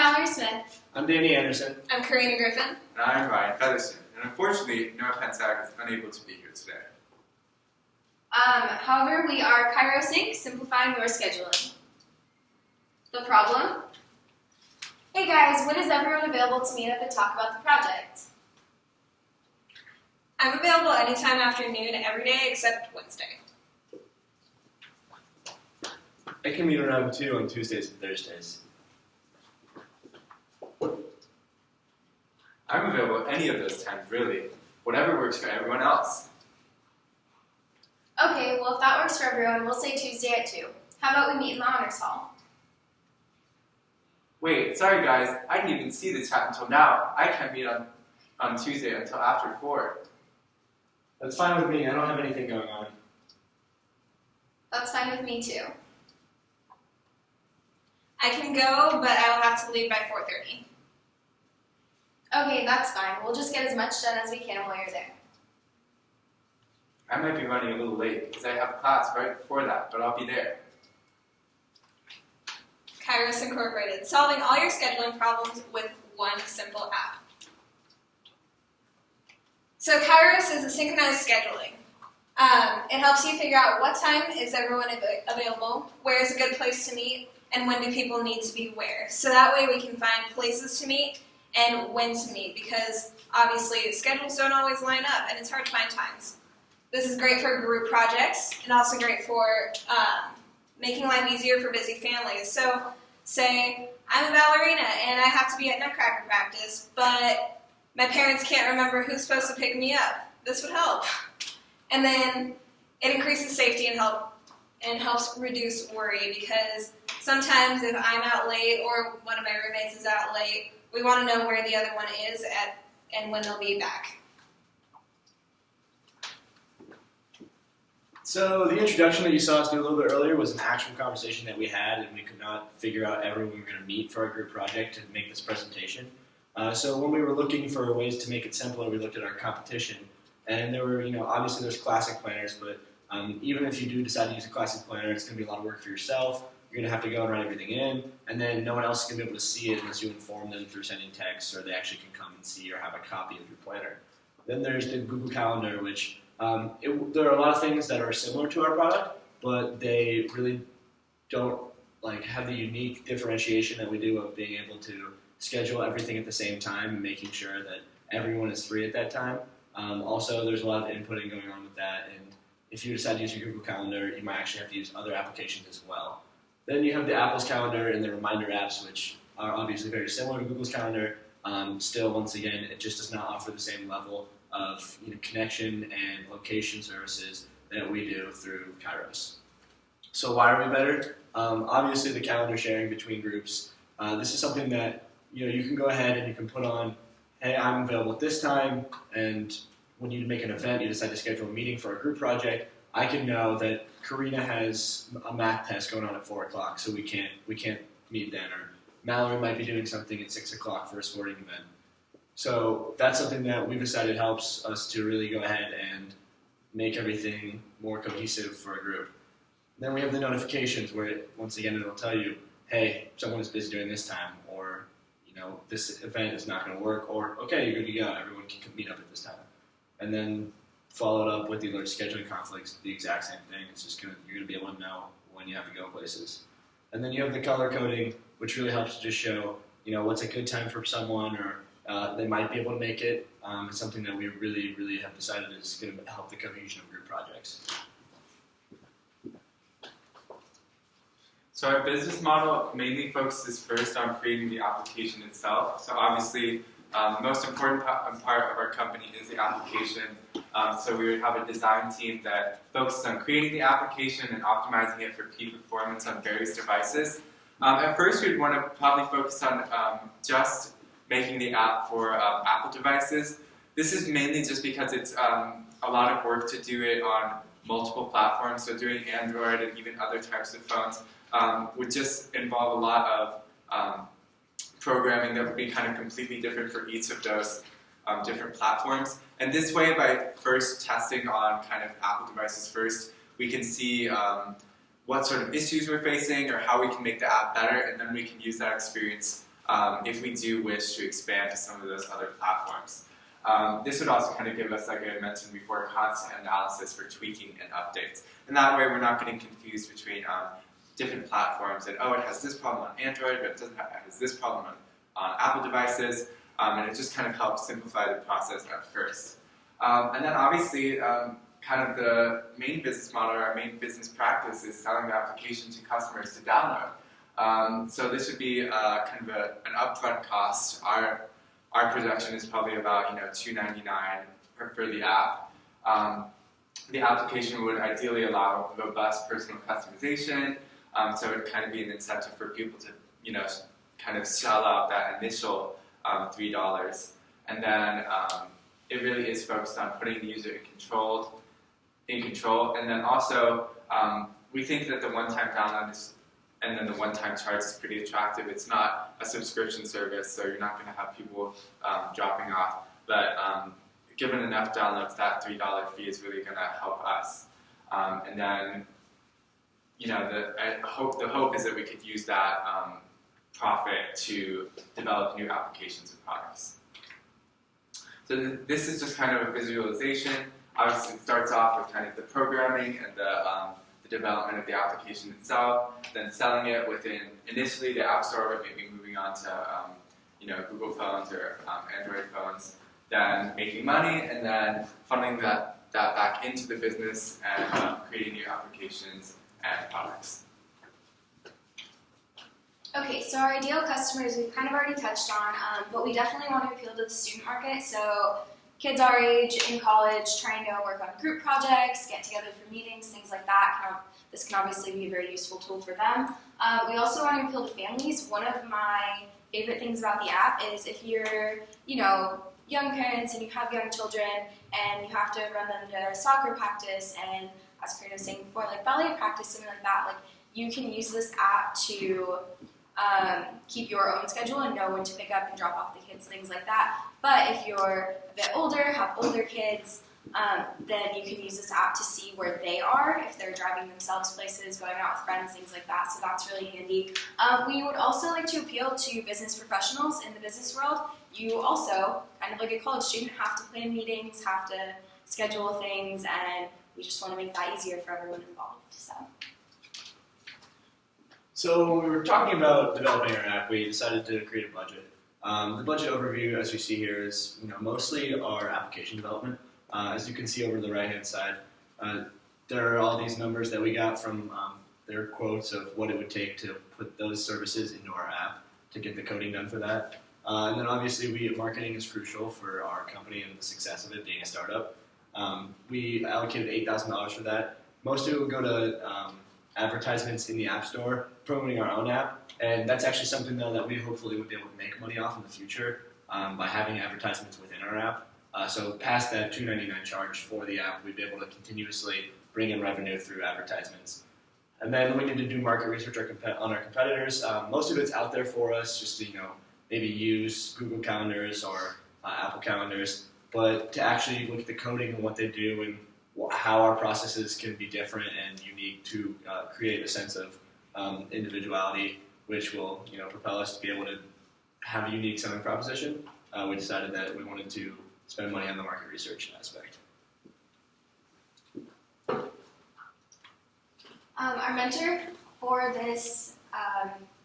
Mallory Smith. I'm Danny Anderson. I'm Karina Griffin. And I'm Ryan Featherson. And unfortunately, Noah Pensac is unable to be here today. However, we are Kairos Inc., simplifying your scheduling. The problem? Hey guys, when is everyone available to meet up and talk about the project? I'm available anytime after noon every day except Wednesday. I can meet around 2 on Tuesdays and Thursdays. I'm available any of those times, really. Whatever works for everyone else. Okay, well if that works for everyone, we'll say Tuesday at 2. How about we meet in the Honors Hall? Wait, sorry guys, I didn't even see the chat until now. I can't meet on Tuesday until after 4. That's fine with me. I don't have anything going on. That's fine with me too. I can go, but I will have to leave by 4:30. Okay, that's fine. We'll just get as much done as we can while you're there. I might be running a little late because I have class right before that, but I'll be there. Kairos Incorporated, solving all your scheduling problems with one simple app. So Kairos is a synchronized scheduling. It helps you figure out what time is everyone available, where is a good place to meet, and when do people need to be where. So that way we can find places to meet and when to meet, because obviously schedules don't always line up and it's hard to find times. This is great for group projects and also great for making life easier for busy families. So say I'm a ballerina and I have to be at Nutcracker practice, but my parents can't remember who's supposed to pick me up. This would help. And then it increases safety and helps reduce worry, because sometimes if I'm out late or one of my roommates is out late, we want to know where the other one is and when they'll be back. So the introduction that you saw us do a little bit earlier was an actual conversation that we had, and we could not figure out everyone we were going to meet for our group project to make this presentation. So when we were looking for ways to make it simpler, we looked at our competition, and there were, obviously there's classic planners, but even if you do decide to use a classic planner, it's going to be a lot of work for yourself. You're going to have to go and write everything in, and then no one else is going to be able to see it unless you inform them through sending texts, or they actually can come and see or have a copy of your planner. Then there's the Google Calendar, which there are a lot of things that are similar to our product, but they really don't have the unique differentiation that we do of being able to schedule everything at the same time and making sure that everyone is free at that time. Also, there's a lot of inputting going on with that, and if you decide to use your Google Calendar, you might actually have to use other applications as well. Then you have the Apple's Calendar and the Reminder apps, which are obviously very similar to Google's Calendar. Still, once again, it just does not offer the same level of connection and location services that we do through Kairos. So why are we better? Obviously, the calendar sharing between groups. This is something that you can go ahead and you can put on, hey, I'm available at this time, and when you make an event, you decide to schedule a meeting for a group project, I can know that Karina has a math test going on at 4 o'clock, so we can't meet then, or Mallory might be doing something at 6 o'clock for a sporting event. So that's something that we've decided helps us to really go ahead and make everything more cohesive for a group. Then we have the notifications where, once again, it'll tell you, hey, someone is busy during this time, or this event is not going to work, or okay, you're good to go, everyone can meet up at this time. And then followed up with the alert scheduling conflicts, the exact same thing. It's just you're going to be able to know when you have to go places. And then you have the color coding, which really helps to just show, what's a good time for someone, or they might be able to make it. It's something that we really, really have decided is going to help the cohesion of group projects. So our business model mainly focuses first on creating the application itself. So obviously, the most important part of our company is the application. So we would have a design team that focuses on creating the application and optimizing it for peak performance on various devices. At first, we'd want to probably focus on just making the app for Apple devices. This is mainly just because it's a lot of work to do it on multiple platforms. So doing Android and even other types of phones would just involve a lot of programming that would be kind of completely different for each of those different platforms. And this way, by first testing on kind of Apple devices first, we can see what sort of issues we're facing or how we can make the app better, and then we can use that experience if we do wish to expand to some of those other platforms. This would also kind of give us, like I mentioned before, constant analysis for tweaking and updates. And that way we're not getting confused between different platforms and, oh, it has this problem on Android, but it has this problem on Apple devices. And it just kind of helps simplify the process at first. And then obviously, kind of the main business model, our main business practice is selling the application to customers to download. So this would be kind of an upfront cost. Our projection is probably about $2.99 for the app. The application would ideally allow robust personal customization, so it would kind of be an incentive for people to kind of sell out that initial $3, and then it really is focused on putting the user in control, and then also we think that the one-time download and then the one-time charge is pretty attractive. It's not a subscription service, so you're not going to have people dropping off. But given enough downloads, that $3 fee is really going to help us. And then, the hope is that we could use that profit to develop new applications and products. So this is just kind of a visualization. Obviously, it starts off with kind of the programming and the development of the application itself, then selling it within initially the App Store, but maybe moving on to Google phones or Android phones, then making money, and then funneling that back into the business and creating new applications and products. Okay, so our ideal customers we've kind of already touched on, but we definitely want to appeal to the student market. So kids our age in college trying to work on group projects, get together for meetings, things like that. This can obviously be a very useful tool for them. We also want to appeal to families. One of my favorite things about the app is if you're, young parents and you have young children and you have to run them to soccer practice and, as Karina was saying before, like ballet practice, something like that, like you can use this app to keep your own schedule and know when to pick up and drop off the kids, things like that. But if you're a bit older, have older kids, then you can use this app to see where they are, if they're driving themselves places, going out with friends, things like that, so that's really handy. We would also like to appeal to business professionals in the business world. You also, kind of like a college student, have to plan meetings, have to schedule things, and we just want to make that easier for everyone involved. So when we were talking about developing our app, we decided to create a budget. The budget overview, as you see here, is mostly our application development. As you can see over the right-hand side, there are all these numbers that we got from their quotes of what it would take to put those services into our app to get the coding done for that. And then obviously marketing is crucial for our company and the success of it being a startup. We allocated $8,000 for that. Most of it would go to advertisements in the App Store, promoting our own app, and that's actually something though that we hopefully would be able to make money off in the future by having advertisements within our app. So past that $2.99 charge for the app, we'd be able to continuously bring in revenue through advertisements. And then we need to do market research on our competitors. Most of it's out there for us, just to maybe use Google calendars or Apple calendars, but to actually look at the coding and what they do and how our processes can be different and unique to create a sense of individuality, which will propel us to be able to have a unique selling proposition. We decided that we wanted to spend money on the market research aspect. Our mentor for this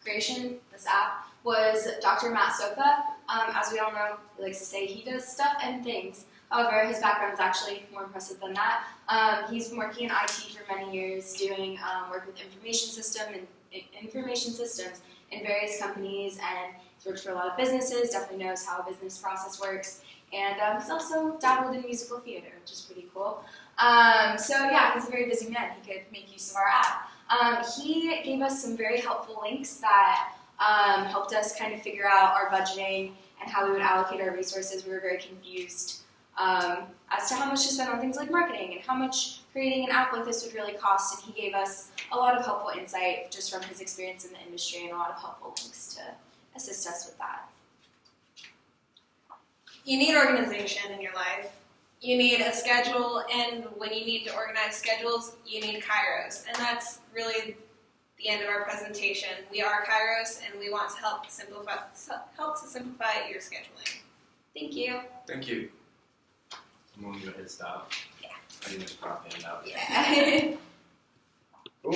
creation, this app, was Dr. Matt Sofa. As we all know, he likes to say he does stuff and things. However, his background is actually more impressive than that. He's been working in IT for many years, doing work with information systems in various companies, and he's worked for a lot of businesses, definitely knows how a business process works, and he's also dabbled in musical theater, which is pretty cool. So yeah, he's a very busy man. He could make use of our app. He gave us some very helpful links that helped us kind of figure out our budgeting and how we would allocate our resources. We were very confused as to how much to spend on things like marketing and how much creating an app like this would really cost, and he gave us a lot of helpful insight just from his experience in the industry and a lot of helpful links to assist us with that. You need organization in your life. You need a schedule, and when you need to organize schedules, you need Kairos, and that's really the end of our presentation. We are Kairos, and we want to help to simplify your scheduling. Thank you. Thank you. I'm going to go hit stop. Yeah. I think there's crop hand out. Yeah. Cool.